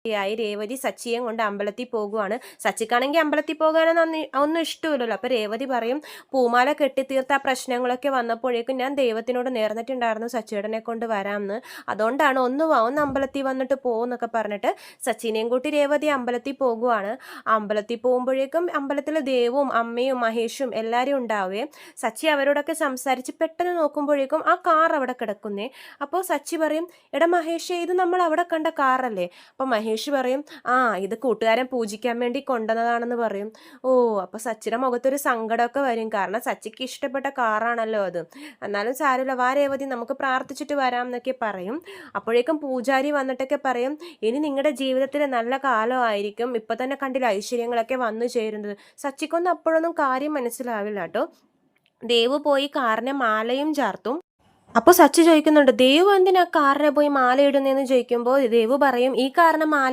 ായി രേവതി സച്ചിയും കൊണ്ട് അമ്പലത്തിൽ പോകുവാണ്. സച്ചിക്കാണെങ്കിൽ അമ്പലത്തിൽ പോകാനൊന്നും ഒന്നും ഇഷ്ടമില്ലല്ലോ. അപ്പൊ രേവതി പറയും, പൂമാല കെട്ടിത്തീർത്ത ആ പ്രശ്നങ്ങളൊക്കെ വന്നപ്പോഴേക്കും ഞാൻ ദൈവത്തിനോട് നേർന്നിട്ടുണ്ടായിരുന്നു സച്ചിയേട്ടനെ കൊണ്ട് വരാമെന്ന്. അതുകൊണ്ടാണ് ഒന്ന് അമ്പലത്തിൽ വന്നിട്ട് പോകുന്നൊക്കെ പറഞ്ഞിട്ട് സച്ചിനെയും കൂട്ടി രേവതി അമ്പലത്തിൽ പോകുവാണ്. അമ്പലത്തിൽ പോകുമ്പോഴേക്കും അമ്പലത്തിൽ ദേവും അമ്മയും മഹേഷും എല്ലാവരും ഉണ്ടാവുകയും സച്ചി അവരോടൊക്കെ സംസാരിച്ച് പെട്ടെന്ന് നോക്കുമ്പോഴേക്കും ആ കാർ അവിടെ കിടക്കുന്നേ. അപ്പോൾ സച്ചി പറയും, എടാ മഹേഷേ, ഇത് നമ്മൾ അവിടെ കണ്ട കാറല്ലേ? അപ്പം മഹേഷ് പറയും, ആ ഇത് കൂട്ടുകാരൻ പൂജിക്കാൻ വേണ്ടി കൊണ്ടുവന്നതാണെന്ന് പറയും. ഓ, അപ്പൊ സച്ചിയുടെ മുഖത്തൊരു സങ്കടമൊക്കെ വരും, കാരണം സച്ചിക്ക് ഇഷ്ടപ്പെട്ട കാറാണല്ലോ അത്. എന്നാലും സാരമില്ല, വാ രേവതി, നമുക്ക് പ്രാർത്ഥിച്ചിട്ട് വരാം എന്നൊക്കെ പറയും. അപ്പോഴേക്കും പൂജാരി വന്നിട്ടൊക്കെ പറയും, ഇനി നിങ്ങളുടെ ജീവിതത്തിൽ നല്ല കാലമായിരിക്കും, ഇപ്പൊ തന്നെ കണ്ടില്ല ഐശ്വര്യങ്ങളൊക്കെ വന്നു ചേരുന്നത്. സച്ചിക്കൊന്നും അപ്പോഴൊന്നും കാര്യം മനസ്സിലാവില്ല കേട്ടോ. ദേവ് പോയി കാറിന് മാലയും ചാർത്തും. അപ്പോൾ സച്ചി ചോദിക്കുന്നുണ്ട്, ദേവ് എന്തിനാ കാറിനെ പോയി മാല ഇടുന്നതെന്ന് ചോദിക്കുമ്പോൾ ദേവ് പറയും, ഈ കാറിന് മാല